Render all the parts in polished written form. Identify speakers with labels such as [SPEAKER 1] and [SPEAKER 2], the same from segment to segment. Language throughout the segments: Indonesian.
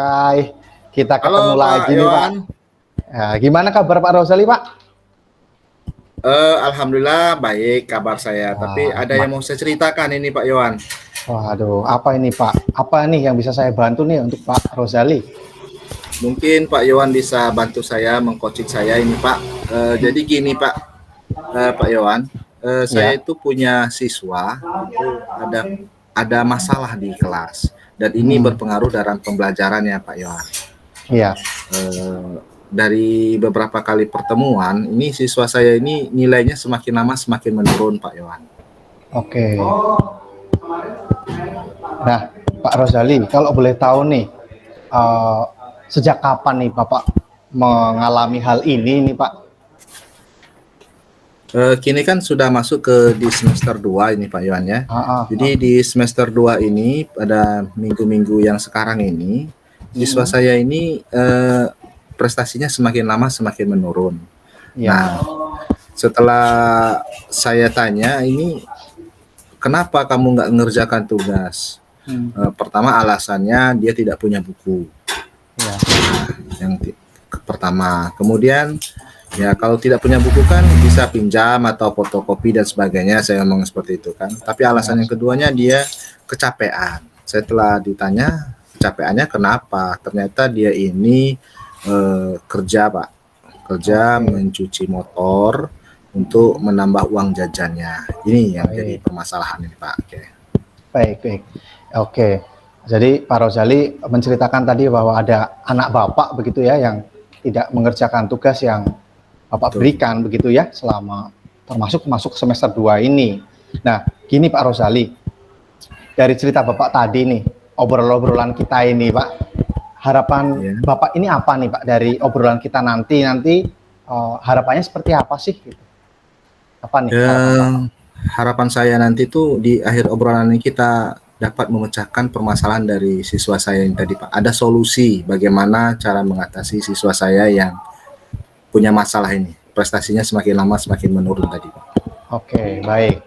[SPEAKER 1] Hai, kita ketemu
[SPEAKER 2] Halo Pak
[SPEAKER 1] lagi nih Pak.
[SPEAKER 2] Yohan.
[SPEAKER 1] Nah, gimana kabar Pak Rosali Pak?
[SPEAKER 2] Alhamdulillah baik kabar saya. Tapi
[SPEAKER 1] Wah,
[SPEAKER 2] ada yang mau saya ceritakan ini Pak Yohan.
[SPEAKER 1] waduh, apa ini Pak? Apa nih yang bisa saya bantu nih untuk Pak Rosali?
[SPEAKER 2] Mungkin Pak Yohan bisa bantu saya mengcoaching saya ini Pak. Jadi gini Pak, Pak Yohan, saya
[SPEAKER 1] Ya,
[SPEAKER 2] itu punya siswa itu ada masalah di kelas dan ini
[SPEAKER 1] hmm,
[SPEAKER 2] berpengaruh dalam pembelajarannya Pak Yohan.
[SPEAKER 1] ya,
[SPEAKER 2] Eh, dari beberapa kali pertemuan, ini siswa saya ini nilainya semakin lama semakin menurun Pak Yohan.
[SPEAKER 1] oke. Nah, Pak Rosali, kalau boleh tahu nih, eh, sejak kapan nih Bapak mengalami hal ini nih Pak?
[SPEAKER 2] Kini kan sudah masuk ke di semester 2 ini Pak Yohan ya.
[SPEAKER 1] Ah, ah,
[SPEAKER 2] Jadi
[SPEAKER 1] ah.
[SPEAKER 2] di semester 2 ini pada minggu-minggu yang sekarang ini siswa
[SPEAKER 1] Hmm,
[SPEAKER 2] saya ini prestasinya semakin lama semakin menurun.
[SPEAKER 1] ya,
[SPEAKER 2] Nah, setelah saya tanya ini kenapa kamu nggak mengerjakan tugas?
[SPEAKER 1] hmm,
[SPEAKER 2] Pertama alasannya dia tidak punya buku.
[SPEAKER 1] ya,
[SPEAKER 2] Yang pertama. Kemudian ya kalau tidak punya buku kan bisa pinjam atau fotokopi dan sebagainya. Saya ngomong seperti itu kan. Tapi
[SPEAKER 1] ya,
[SPEAKER 2] alasan yang keduanya dia kecapean. Setelah ditanya kecapeannya kenapa? Ternyata dia ini kerja Pak. Kerja
[SPEAKER 1] oke,
[SPEAKER 2] mencuci motor untuk menambah uang jajannya. Ini yang jadi
[SPEAKER 1] baik.
[SPEAKER 2] permasalahan ini Pak. Oke.
[SPEAKER 1] Baik, baik. Oke. Jadi Pak Rosali menceritakan tadi bahwa ada anak Bapak begitu ya yang tidak mengerjakan tugas yang Bapak
[SPEAKER 2] Betul.
[SPEAKER 1] berikan begitu ya selama termasuk masuk semester 2 ini. Nah, gini Pak Rosali, dari cerita Bapak tadi nih, obrolan kita ini Pak, harapan
[SPEAKER 2] Ya.
[SPEAKER 1] Bapak ini apa nih Pak dari obrolan kita nanti harapannya seperti apa sih gitu? Apa nih harapan
[SPEAKER 2] Eh,
[SPEAKER 1] Bapak?
[SPEAKER 2] harapan saya nanti tuh di akhir obrolan ini kita dapat memecahkan permasalahan dari siswa saya yang tadi Pak. Ada solusi bagaimana cara mengatasi siswa saya yang punya masalah ini. Prestasinya semakin lama semakin menurun tadi Pak.
[SPEAKER 1] Oke, baik.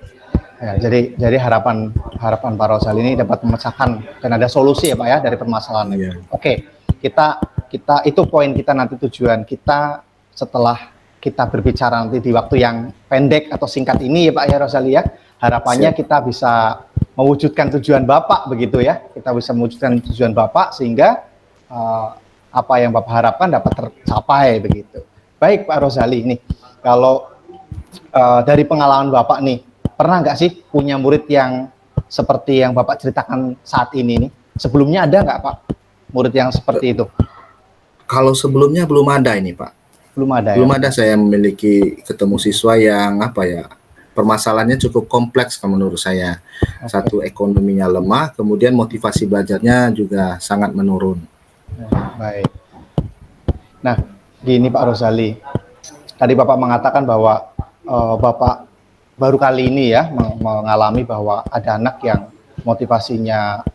[SPEAKER 1] Ya, jadi harapan harapan Pak Rosal ini dapat memecahkan dan ada solusi ya Pak ya dari permasalahan itu.
[SPEAKER 2] Iya,
[SPEAKER 1] Oke, kita kita itu poin kita nanti tujuan kita setelah kita berbicara nanti di waktu yang pendek atau singkat ini ya Pak ya Rosali ya. Harapannya
[SPEAKER 2] siap.
[SPEAKER 1] kita bisa mewujudkan tujuan Bapak begitu ya. Kita bisa mewujudkan tujuan Bapak sehingga apa yang Bapak harapkan dapat tercapai begitu. Baik Pak Rosali nih, kalau dari pengalaman Bapak nih, pernah nggak sih punya murid yang seperti yang Bapak ceritakan saat ini nih? Sebelumnya ada nggak Pak murid yang seperti itu?
[SPEAKER 2] Kalau sebelumnya belum ada ini Pak.
[SPEAKER 1] Belum ada ya?
[SPEAKER 2] Belum ada saya memiliki ketemu siswa yang apa ya, permasalahannya cukup kompleks kalau menurut saya.
[SPEAKER 1] Oke,
[SPEAKER 2] Satu ekonominya lemah, kemudian motivasi belajarnya juga sangat menurun.
[SPEAKER 1] baik. Nah, gini Pak Rosali, tadi Bapak mengatakan bahwa Bapak baru kali ini ya mengalami bahwa ada anak yang motivasinya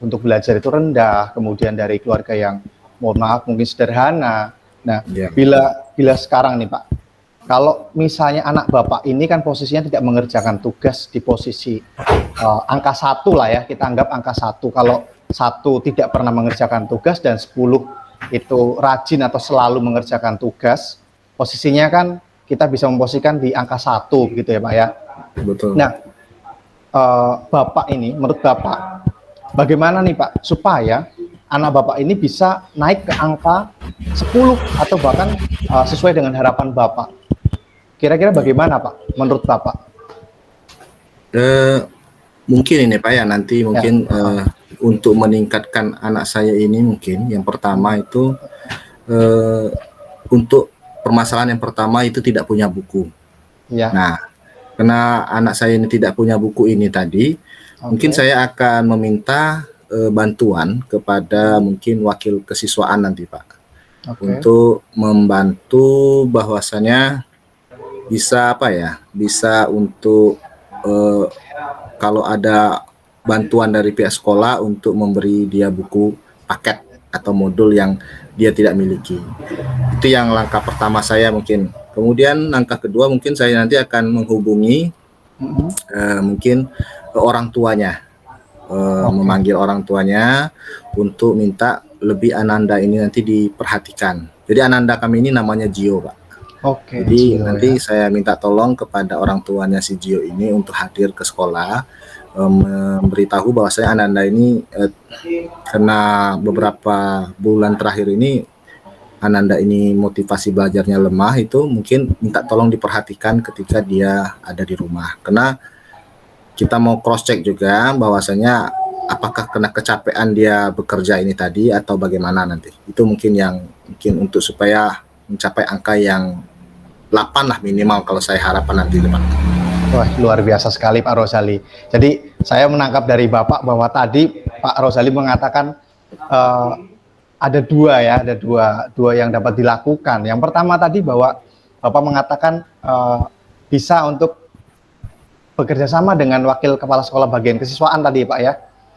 [SPEAKER 1] untuk belajar itu rendah, kemudian dari keluarga yang mohon maaf mungkin sederhana. Nah,
[SPEAKER 2] Ya,
[SPEAKER 1] bila sekarang nih Pak, kalau misalnya anak Bapak ini kan posisinya tidak mengerjakan tugas di posisi angka 1 lah ya, kita anggap angka 1. Kalau 1 tidak pernah mengerjakan tugas dan 10 itu rajin atau selalu mengerjakan tugas, posisinya kan kita bisa memposisikan di angka 1 gitu ya Pak ya.
[SPEAKER 2] betul.
[SPEAKER 1] Nah, Bapak ini, menurut Bapak, bagaimana nih Pak supaya anak Bapak ini bisa naik ke angka 10 atau bahkan sesuai dengan harapan Bapak? Kira-kira bagaimana Pak menurut Bapak?
[SPEAKER 2] Eh, Mungkin ini Pak ya nanti
[SPEAKER 1] Ya,
[SPEAKER 2] mungkin untuk meningkatkan anak saya ini mungkin yang pertama itu eh, untuk permasalahan yang pertama itu tidak punya buku.
[SPEAKER 1] ya,
[SPEAKER 2] Nah, karena anak saya ini tidak punya buku ini tadi, mungkin
[SPEAKER 1] oke,
[SPEAKER 2] saya akan meminta bantuan kepada mungkin wakil kesiswaan nanti Pak
[SPEAKER 1] oke,
[SPEAKER 2] untuk membantu bahwasanya bisa apa ya, bisa untuk eh, kalau ada bantuan dari pihak sekolah untuk memberi dia buku paket atau modul yang dia tidak miliki. Itu yang langkah pertama saya mungkin. Kemudian langkah kedua mungkin saya nanti akan menghubungi mungkin orang tuanya,
[SPEAKER 1] oke,
[SPEAKER 2] memanggil orang tuanya untuk minta lebih Ananda ini nanti diperhatikan. Jadi Ananda kami ini namanya Gio, Pak.
[SPEAKER 1] Oke,
[SPEAKER 2] Jadi
[SPEAKER 1] Gio
[SPEAKER 2] nanti
[SPEAKER 1] ya.
[SPEAKER 2] saya minta tolong kepada orang tuanya si Gio ini untuk hadir ke sekolah, memberitahu bahwasanya Ananda ini karena beberapa bulan terakhir ini Ananda ini motivasi belajarnya lemah, itu mungkin minta tolong diperhatikan ketika dia ada di rumah. Karena kita mau cross check juga bahwasanya apakah kena kecapean dia bekerja ini tadi atau bagaimana nanti. Itu mungkin untuk supaya mencapai angka yang 8 lah minimal kalau saya harapan nanti, Pak.
[SPEAKER 1] Wah, luar biasa sekali Pak Rozali. Jadi saya menangkap dari Bapak bahwa tadi Pak Rozali mengatakan ada dua yang dapat dilakukan. Yang pertama tadi bahwa Bapak mengatakan bisa untuk bekerja sama dengan wakil kepala sekolah bagian kesiswaan tadi Pak ya.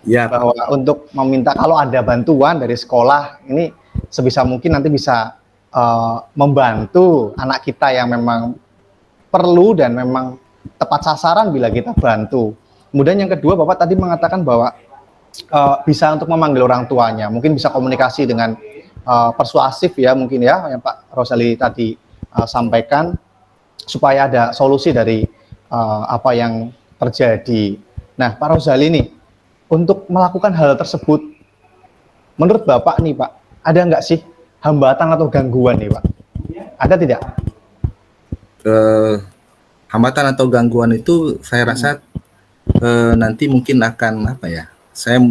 [SPEAKER 2] Ya,
[SPEAKER 1] bahwa untuk meminta kalau ada bantuan dari sekolah ini sebisa mungkin nanti bisa membantu anak kita yang memang perlu dan memang tepat sasaran bila kita bantu. Kemudian yang kedua Bapak tadi mengatakan bahwa bisa untuk memanggil orang tuanya, mungkin bisa komunikasi dengan persuasif ya mungkin ya yang Pak Rozali tadi sampaikan supaya ada solusi dari apa yang terjadi. Nah Pak Rozali nih untuk melakukan hal tersebut menurut Bapak nih Pak ada nggak sih hambatan atau gangguan nih Pak? Ada tidak?
[SPEAKER 2] Hambatan atau gangguan itu saya rasa nanti mungkin akan apa ya? Saya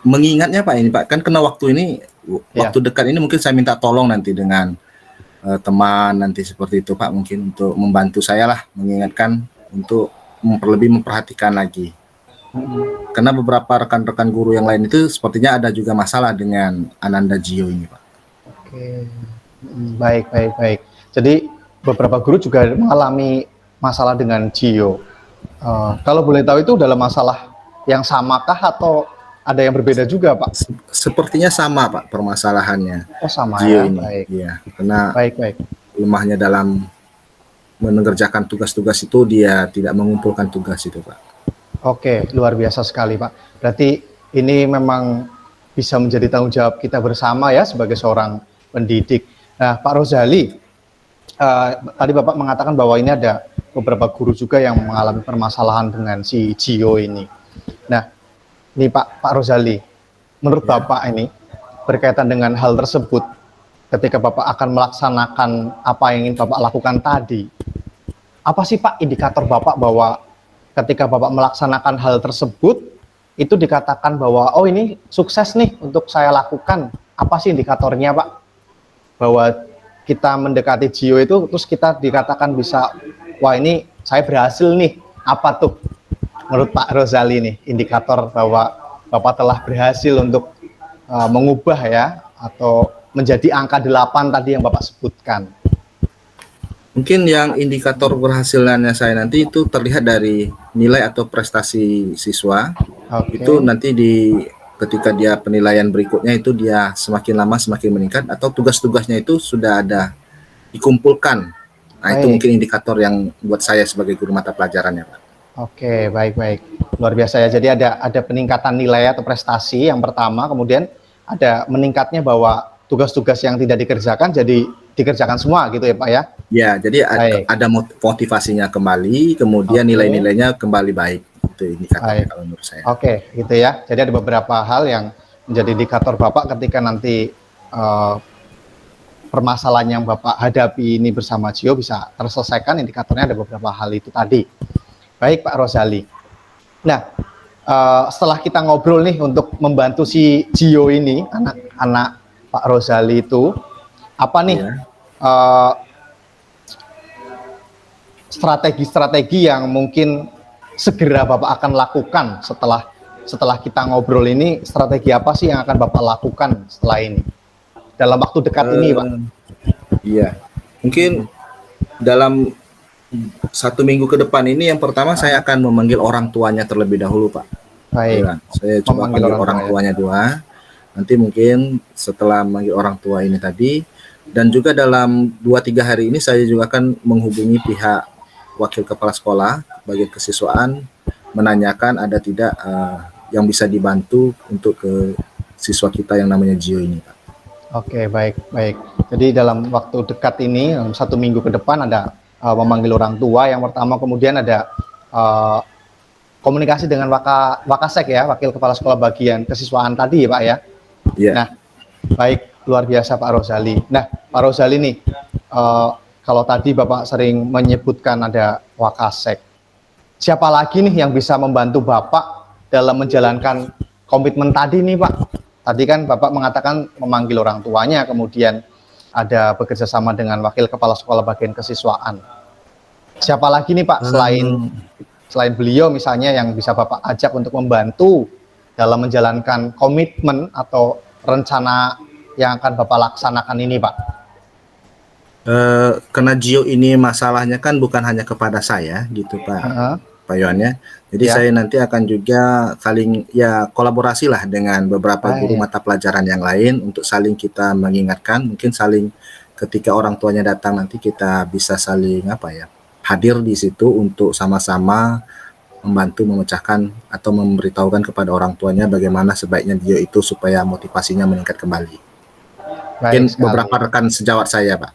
[SPEAKER 2] mengingatnya Pak ini Pak, kan kena waktu ini waktu dekat ini mungkin saya minta tolong nanti dengan teman nanti seperti itu Pak, mungkin untuk membantu saya lah mengingatkan untuk memperhatikan lagi. Karena beberapa rekan-rekan guru yang lain itu sepertinya ada juga masalah dengan Ananda Gio ini Pak.
[SPEAKER 1] Oke, baik. Jadi beberapa guru juga mengalami masalah dengan Gio. Kalau boleh tahu itu dalam masalah yang samakah atau ada yang berbeda juga Pak?
[SPEAKER 2] Sepertinya sama Pak permasalahannya.
[SPEAKER 1] Oh sama
[SPEAKER 2] Gio
[SPEAKER 1] ya,
[SPEAKER 2] ini.
[SPEAKER 1] baik.
[SPEAKER 2] Iya, karena
[SPEAKER 1] baik.
[SPEAKER 2] lemahnya dalam mengerjakan tugas-tugas itu, dia tidak mengumpulkan tugas itu Pak.
[SPEAKER 1] Oke, luar biasa sekali Pak. Berarti ini memang bisa menjadi tanggung jawab kita bersama ya sebagai seorang pendidik. Nah Pak Rozali, tadi Bapak mengatakan bahwa ini ada beberapa guru juga yang mengalami permasalahan dengan si Gio ini. Nah, ini Pak Rozali, menurut Bapak ini berkaitan dengan hal tersebut, ketika Bapak akan melaksanakan apa yang ingin Bapak lakukan tadi, apa sih Pak indikator Bapak bahwa ketika Bapak melaksanakan hal tersebut, itu dikatakan bahwa oh ini sukses nih untuk saya lakukan. Apa sih indikatornya Pak? Bahwa kita mendekati Gio itu terus kita dikatakan bisa, wah ini saya berhasil nih. Apa tuh menurut Pak Rozali nih indikator bahwa Bapak telah berhasil untuk mengubah ya atau menjadi angka 8 tadi yang Bapak sebutkan?
[SPEAKER 2] Mungkin yang indikator berhasilannya saya nanti itu terlihat dari nilai atau prestasi siswa. Itu nanti ketika dia penilaian berikutnya itu dia semakin lama semakin meningkat atau tugas-tugasnya itu sudah ada dikumpulkan. Nah, itu mungkin indikator yang buat saya sebagai guru mata pelajarannya, Pak.
[SPEAKER 1] Oke, baik. Luar biasa ya. Jadi ada peningkatan nilai atau prestasi yang pertama, kemudian ada meningkatnya bahwa tugas-tugas yang tidak dikerjakan jadi dikerjakan semua gitu ya Pak ya?
[SPEAKER 2] Ya, jadi ada motivasinya kembali, kemudian nilai-nilainya kembali baik. Itu indikatornya kalau menurut saya.
[SPEAKER 1] Oke, gitu ya. Jadi ada beberapa hal yang menjadi indikator Bapak ketika nanti permasalahan yang Bapak hadapi ini bersama Gio bisa terselesaikan. Indikatornya ada beberapa hal itu tadi. Baik Pak Rozali. Nah, setelah kita ngobrol nih untuk membantu si Gio ini, anak-anak Pak Rozali itu, apa nih strategi-strategi yang mungkin segera Bapak akan lakukan setelah kita ngobrol ini? Strategi apa sih yang akan Bapak lakukan setelah ini? Dalam waktu dekat ini, Pak?
[SPEAKER 2] Iya, mungkin dalam 1 minggu ke depan ini yang pertama saya akan memanggil orang tuanya terlebih dahulu, Pak.
[SPEAKER 1] Baik.
[SPEAKER 2] Ya, saya coba panggil orang tuanya dua. Nanti mungkin setelah memanggil orang tua ini tadi, dan juga dalam 2-3 hari ini saya juga akan menghubungi pihak wakil kepala sekolah bagian kesiswaan, menanyakan ada tidak yang bisa dibantu untuk ke siswa kita yang namanya Gio ini, Pak.
[SPEAKER 1] Oke, baik, baik. Jadi dalam waktu dekat ini, dalam 1 minggu ke depan ada memanggil orang tua yang pertama, kemudian ada uh, komunikasi dengan Wakasek ya, Wakil Kepala Sekolah Bagian Kesiswaan tadi ya Pak ya.
[SPEAKER 2] Iya.
[SPEAKER 1] Nah, baik, luar biasa Pak Rozali. Nah, Pak Rozali nih, kalau tadi Bapak sering menyebutkan ada Wakasek, siapa lagi nih yang bisa membantu Bapak dalam menjalankan komitmen tadi nih Pak? Tadi kan Bapak mengatakan memanggil orang tuanya, kemudian ada bekerja sama dengan Wakil Kepala Sekolah Bagian Kesiswaan. Siapa lagi nih Pak selain beliau misalnya yang bisa Bapak ajak untuk membantu dalam menjalankan komitmen atau rencana yang akan Bapak laksanakan ini Pak?
[SPEAKER 2] Karena Gio ini masalahnya kan bukan hanya kepada saya gitu Pak. Pak Yohan ya. Jadi saya nanti akan juga saling ya kolaborasi lah dengan beberapa guru mata pelajaran yang lain untuk saling kita mengingatkan, mungkin saling ketika orang tuanya datang nanti kita bisa saling hadir di situ untuk sama-sama membantu memecahkan atau memberitahukan kepada orang tuanya bagaimana sebaiknya Gio itu supaya motivasinya meningkat kembali. Mungkin beberapa rekan sejawat saya Pak.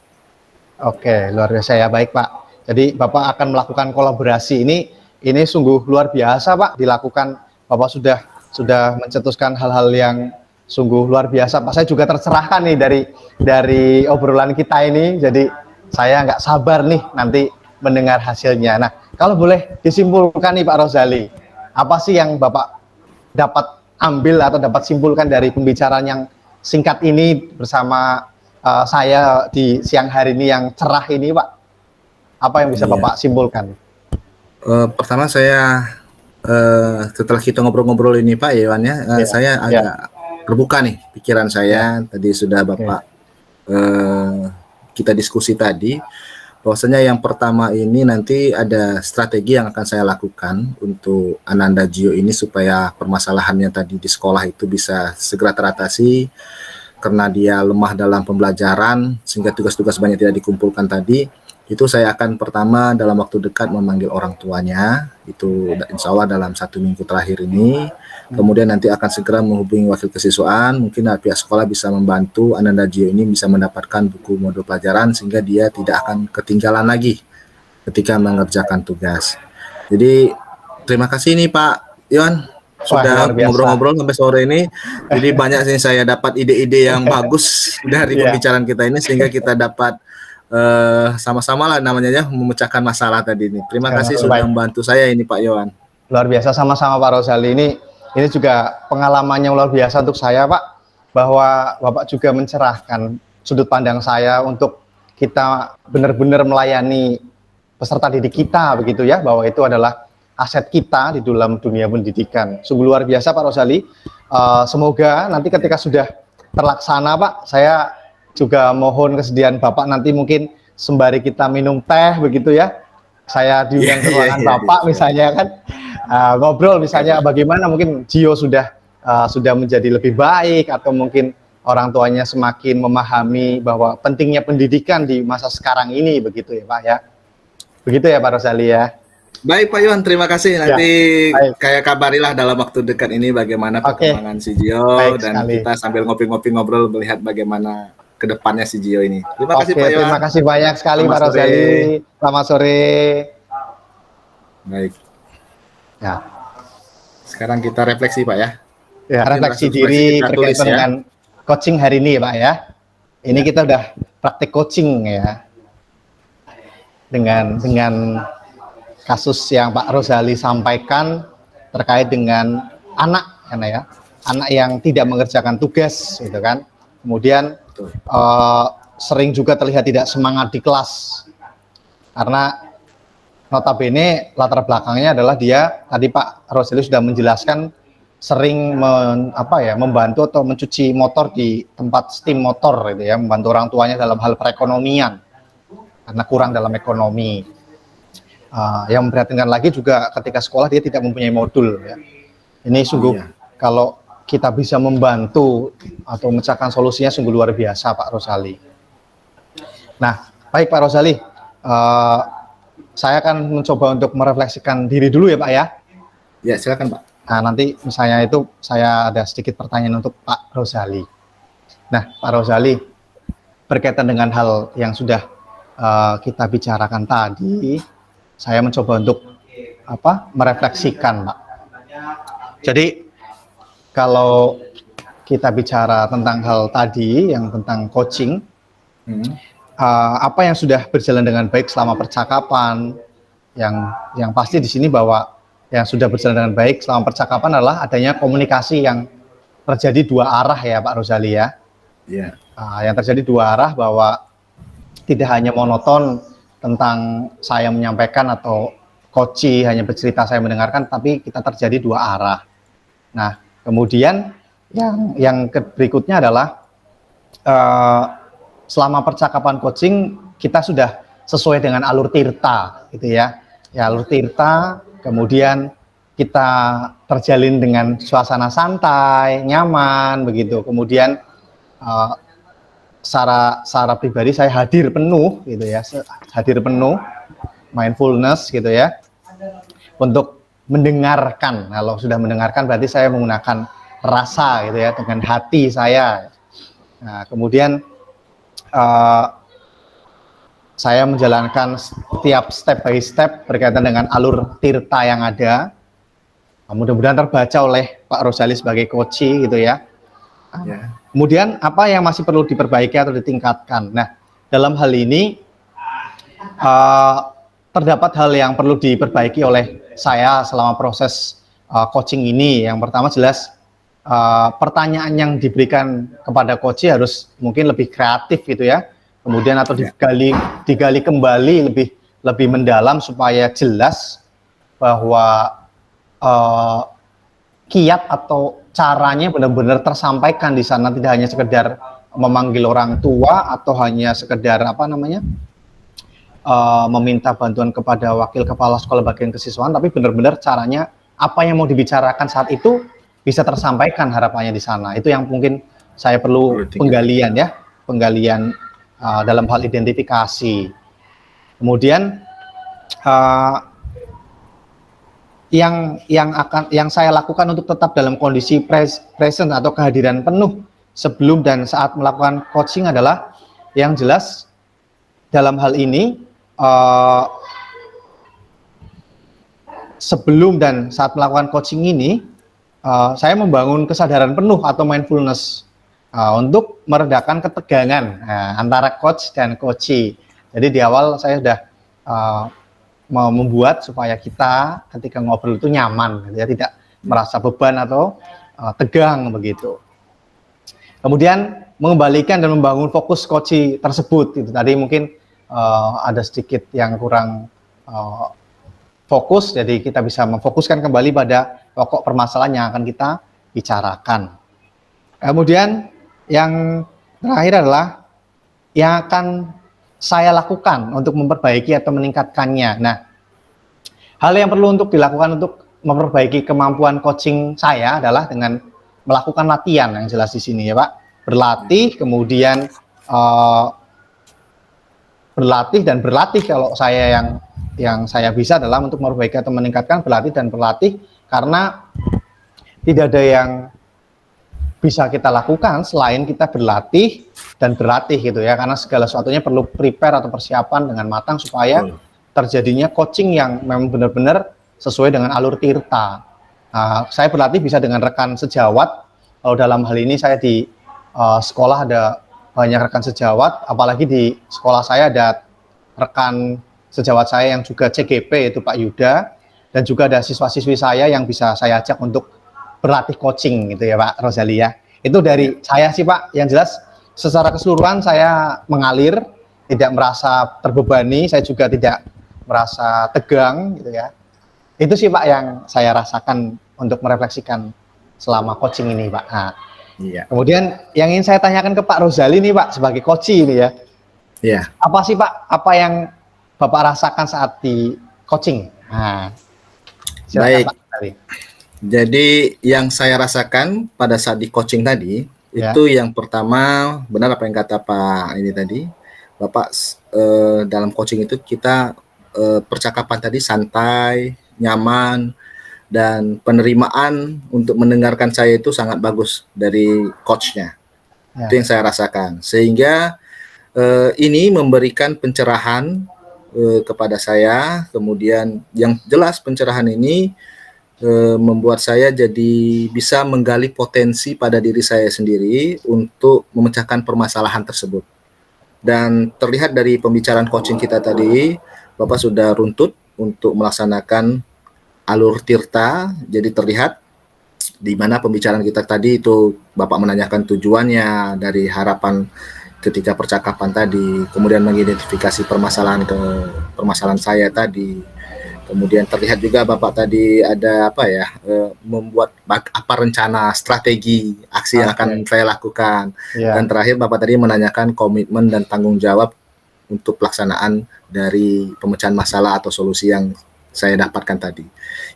[SPEAKER 2] Oke,
[SPEAKER 1] luar biasa ya, baik Pak. Jadi Bapak akan melakukan kolaborasi ini sungguh luar biasa Pak dilakukan. Bapak sudah mencetuskan hal-hal yang sungguh luar biasa Pak. Saya juga tercerahkan nih dari obrolan kita ini. Jadi saya nggak sabar nih nanti mendengar hasilnya. Nah, kalau boleh disimpulkan nih Pak Rozali, apa sih yang Bapak dapat ambil atau dapat simpulkan dari pembicaraan yang singkat ini bersama saya di siang hari ini yang cerah ini Pak? Apa yang bisa Bapak simpulkan?
[SPEAKER 2] Pertama saya setelah kita ngobrol-ngobrol ini Pak Yohan ya, saya agak terbuka nih pikiran saya. Tadi sudah Bapak kita diskusi tadi bahwasanya yang pertama ini nanti ada strategi yang akan saya lakukan untuk Ananda Gio ini supaya permasalahannya tadi di sekolah itu bisa segera teratasi karena dia lemah dalam pembelajaran sehingga tugas-tugas banyak tidak dikumpulkan tadi. Itu saya akan pertama dalam waktu dekat memanggil orang tuanya, itu insya Allah dalam 1 minggu terakhir ini. Kemudian nanti akan segera menghubungi wakil kesiswaan, mungkin pihak sekolah bisa membantu Ananda Gio ini bisa mendapatkan buku modul pelajaran sehingga dia tidak akan ketinggalan lagi ketika mengerjakan tugas. Jadi terima kasih nih Pak Yohan sudah ngobrol-ngobrol sampai sore ini. Jadi banyak sih saya dapat ide-ide yang bagus dari pembicaraan kita ini sehingga kita dapat sama-sama lah namanya ya memecahkan masalah tadi ini. Terima kasih sudah membantu saya ini Pak Yohan.
[SPEAKER 1] Luar biasa, sama-sama Pak Rozali. Ini juga pengalamannya luar biasa untuk saya Pak, bahwa Bapak juga mencerahkan sudut pandang saya untuk kita benar-benar melayani peserta didik kita begitu ya, bahwa itu adalah aset kita di dalam dunia pendidikan. Sungguh luar biasa Pak Rozali. Semoga nanti ketika sudah terlaksana Pak, saya juga mohon kesediaan Bapak nanti mungkin sembari kita minum teh begitu ya, saya diundang ke ruangan Bapak misalnya kan, ngobrol misalnya bagaimana mungkin Gio sudah menjadi lebih baik atau mungkin orang tuanya semakin memahami bahwa pentingnya pendidikan di masa sekarang ini begitu ya Pak ya. Begitu ya Pak Rozali ya.
[SPEAKER 2] Baik Pak Yohan, terima kasih. Nanti kayak kabarilah dalam waktu dekat ini bagaimana perkembangan si Gio dan kita sambil ngopi-ngopi ngobrol melihat bagaimana kedepannya si Gio ini. Terima kasih Pak Yohan. Terima kasih banyak sekali Pak Rozali. Selamat sore. Baik. Ya. Sekarang kita refleksi Pak ya.
[SPEAKER 1] Ya, refleksi diri berkaitan dengan coaching hari ini ya Pak ya. Ini kita udah praktik coaching ya. Dengan kasus yang Pak Rozali sampaikan terkait dengan anak ya. Anak yang tidak mengerjakan tugas gitu kan. Kemudian sering juga terlihat tidak semangat di kelas karena notabene latar belakangnya adalah dia tadi Pak Rozali sudah menjelaskan sering membantu atau mencuci motor di tempat steam motor gitu ya, membantu orang tuanya dalam hal perekonomian karena kurang dalam ekonomi. Yang memprihatinkan lagi juga ketika sekolah dia tidak mempunyai modul ya. Ini sungguh kalau kita bisa membantu atau memecahkan solusinya sungguh luar biasa Pak Rozali. Nah, baik Pak Rozali, saya akan mencoba untuk merefleksikan diri dulu ya Pak ya. Ya, silakan Pak. Nah, nanti misalnya itu saya ada sedikit pertanyaan untuk Pak Rozali. Nah, Pak Rozali, berkaitan dengan hal yang sudah kita bicarakan tadi, saya mencoba untuk merefleksikan, Pak. Jadi kalau kita bicara tentang hal tadi yang tentang coaching, apa yang sudah berjalan dengan baik selama percakapan, yang pasti di sini bahwa yang sudah berjalan dengan baik selama percakapan adalah adanya komunikasi yang terjadi dua arah ya Pak Rozali ya.
[SPEAKER 2] Yeah.
[SPEAKER 1] Yang terjadi dua arah bahwa tidak hanya monoton tentang saya menyampaikan atau coach hanya bercerita saya mendengarkan, tapi kita terjadi dua arah. Nah, kemudian yang berikutnya adalah selama percakapan coaching kita sudah sesuai dengan alur tirta, gitu ya. Ya alur tirta, kemudian kita terjalin dengan suasana santai, nyaman, begitu. Kemudian secara pribadi saya hadir penuh, gitu ya, hadir penuh, mindfulness, gitu ya, untuk mendengarkan. Kalau sudah mendengarkan berarti saya menggunakan rasa, gitu ya, dengan hati saya. Nah, kemudian saya menjalankan setiap step by step berkaitan dengan alur tirta yang ada. Mudah-mudahan terbaca oleh Pak Rozali sebagai coach gitu ya. Kemudian apa yang masih perlu diperbaiki atau ditingkatkan? Nah, dalam hal ini terdapat hal yang perlu diperbaiki oleh saya selama proses coaching ini. Yang pertama jelas pertanyaan yang diberikan kepada coach harus mungkin lebih kreatif gitu ya. Kemudian atau digali kembali lebih mendalam supaya jelas bahwa kiat atau caranya benar-benar tersampaikan di sana, tidak hanya sekedar memanggil orang tua atau hanya sekedar meminta bantuan kepada wakil kepala sekolah bagian kesiswaan, tapi benar-benar caranya apa yang mau dibicarakan saat itu bisa tersampaikan harapannya di sana. Itu yang mungkin saya perlu penggalian dalam hal identifikasi. Kemudian yang saya lakukan untuk tetap dalam kondisi present atau kehadiran penuh sebelum dan saat melakukan coaching adalah yang jelas dalam hal ini sebelum dan saat melakukan coaching ini saya membangun kesadaran penuh atau mindfulness untuk meredakan ketegangan antara coach dan coachee. Jadi di awal saya sudah membuat supaya kita ketika ngobrol itu nyaman, ya, tidak merasa beban atau tegang begitu. Kemudian mengembalikan dan membangun fokus coachee tersebut. Itu tadi mungkin ada sedikit yang kurang fokus, jadi kita bisa memfokuskan kembali pada pokok permasalahan yang akan kita bicarakan. Kemudian yang terakhir adalah yang akan saya lakukan untuk memperbaiki atau meningkatkannya. Nah, hal yang perlu untuk dilakukan untuk memperbaiki kemampuan coaching saya adalah dengan melakukan latihan yang jelas di sini ya Pak. Berlatih, kemudian berlatih kalau saya yang saya bisa adalah untuk memperbaiki atau meningkatkan berlatih karena tidak ada yang bisa kita lakukan selain kita berlatih gitu ya, karena segala sesuatunya perlu prepare atau persiapan dengan matang supaya terjadinya coaching yang memang benar-benar sesuai dengan alur tirta. Saya berlatih bisa dengan rekan sejawat. Kalau dalam hal ini saya di sekolah ada banyak rekan sejawat, apalagi di sekolah saya ada rekan sejawat saya yang juga CGP, yaitu Pak Yuda, dan juga ada siswa-siswi saya yang bisa saya ajak untuk berlatih coaching gitu ya Pak Rozali ya. Itu dari saya sih Pak, yang jelas secara keseluruhan saya mengalir, tidak merasa terbebani, saya juga tidak merasa tegang gitu ya. Itu sih Pak yang saya rasakan untuk merefleksikan selama coaching ini Pak. Nah, kemudian yang ingin saya tanyakan ke Pak Rozali nih Pak sebagai coach ini ya. Apa sih Pak, apa yang Bapak rasakan saat di coaching? Nah,
[SPEAKER 2] baik. Pak. Jadi yang saya rasakan pada saat di coaching tadi itu yang pertama benar apa yang kata Pak ini tadi, Bapak dalam coaching itu kita percakapan tadi santai, nyaman, dan penerimaan untuk mendengarkan saya itu sangat bagus dari coachnya.
[SPEAKER 1] Ya.
[SPEAKER 2] Itu yang saya rasakan. Sehingga ini memberikan pencerahan kepada saya. Kemudian yang jelas pencerahan ini membuat saya jadi bisa menggali potensi pada diri saya sendiri untuk memecahkan permasalahan tersebut. Dan terlihat dari pembicaraan coaching kita tadi, Bapak sudah runtut untuk melaksanakan alur tirta. Jadi terlihat di mana pembicaraan kita tadi itu Bapak menanyakan tujuannya dari harapan ketika percakapan tadi, kemudian mengidentifikasi permasalahan saya tadi. Kemudian terlihat juga Bapak tadi ada membuat apa rencana strategi aksi yang akan saya lakukan. Dan terakhir Bapak tadi menanyakan komitmen dan tanggung jawab untuk pelaksanaan dari pemecahan masalah atau solusi yang saya dapatkan tadi.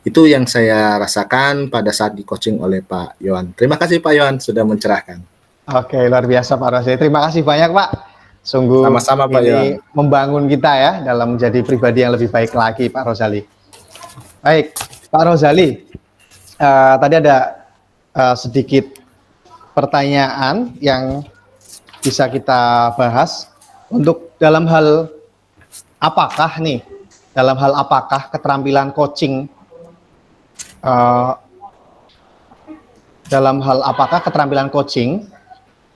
[SPEAKER 2] Itu yang saya rasakan pada saat di coaching oleh Pak Yohan. Terima kasih Pak Yohan sudah mencerahkan.
[SPEAKER 1] Oke, luar biasa Pak Rozali. Terima kasih banyak Pak. Sungguh
[SPEAKER 2] sama-sama Pak Yohan.
[SPEAKER 1] Membangun kita ya dalam menjadi pribadi yang lebih baik lagi Pak Rozali. Baik, Pak Rozali. Tadi ada sedikit pertanyaan yang bisa kita bahas untuk dalam hal apakah keterampilan coaching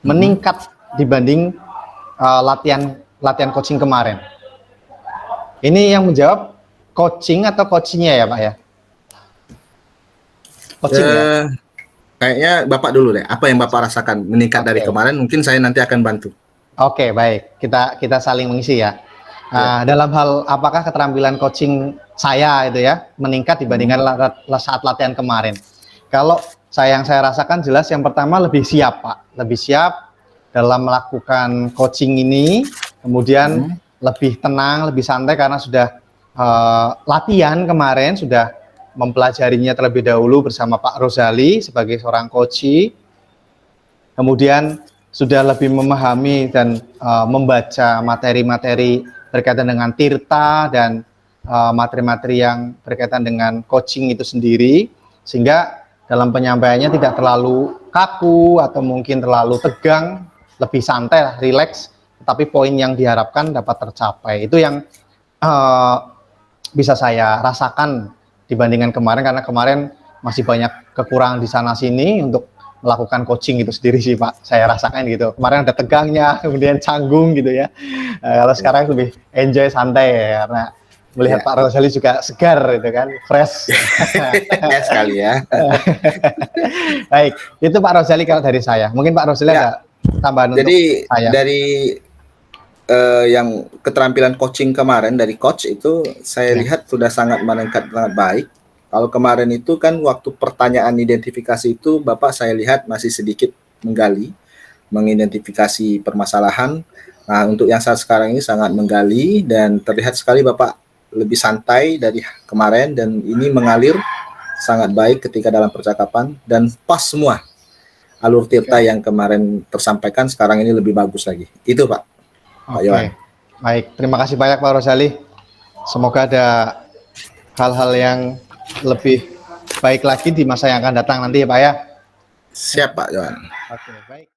[SPEAKER 1] meningkat dibanding latihan coaching kemarin? Ini yang menjawab coaching atau coachingnya ya Pak ya? Coaching ya?
[SPEAKER 2] Kayaknya Bapak dulu deh. Apa yang Bapak rasakan meningkat dari kemarin? Mungkin saya nanti akan bantu.
[SPEAKER 1] Oke, baik. Kita saling mengisi ya. Dalam hal apakah keterampilan coaching saya itu ya meningkat dibandingkan saat latihan kemarin? Kalau yang saya rasakan jelas yang pertama lebih siap Pak, lebih siap dalam melakukan coaching ini, kemudian lebih tenang, lebih santai karena sudah latihan kemarin, sudah mempelajarinya terlebih dahulu bersama Pak Rozali sebagai seorang coach, kemudian sudah lebih memahami dan membaca materi-materi berkaitan dengan tirta dan materi-materi yang berkaitan dengan coaching itu sendiri, sehingga dalam penyampaiannya tidak terlalu kaku atau mungkin terlalu tegang, lebih santai, rileks, tetapi poin yang diharapkan dapat tercapai. Itu yang bisa saya rasakan dibandingkan kemarin, karena kemarin masih banyak kekurangan di sana sini untuk melakukan coaching itu sendiri sih Pak, saya rasakan gitu. Kemarin ada tegangnya, kemudian canggung gitu ya. Kalau sekarang lebih enjoy, santai ya, karena melihat Pak Rozali juga segar gitu kan, fresh.
[SPEAKER 2] Sekali ya.
[SPEAKER 1] Baik, itu Pak Rozali kalau dari saya. Mungkin Pak Rozali ada tambahan untuk saya.
[SPEAKER 2] Dari yang keterampilan coaching kemarin dari coach itu saya lihat sudah sangat meningkat, sangat baik. Kalau kemarin itu kan waktu pertanyaan identifikasi itu Bapak saya lihat masih sedikit mengidentifikasi permasalahan. Nah, untuk yang saat sekarang ini sangat menggali dan terlihat sekali Bapak lebih santai dari kemarin dan ini mengalir sangat baik ketika dalam percakapan dan pas semua. Alur tirta yang kemarin tersampaikan sekarang ini lebih bagus lagi. Itu Pak. Pak Yohan.
[SPEAKER 1] Baik, terima kasih banyak Pak Rozali. Semoga ada hal-hal yang lebih baik lagi di masa yang akan datang nanti ya Pak ya.
[SPEAKER 2] Siap Pak Yohan.
[SPEAKER 1] Oke, baik.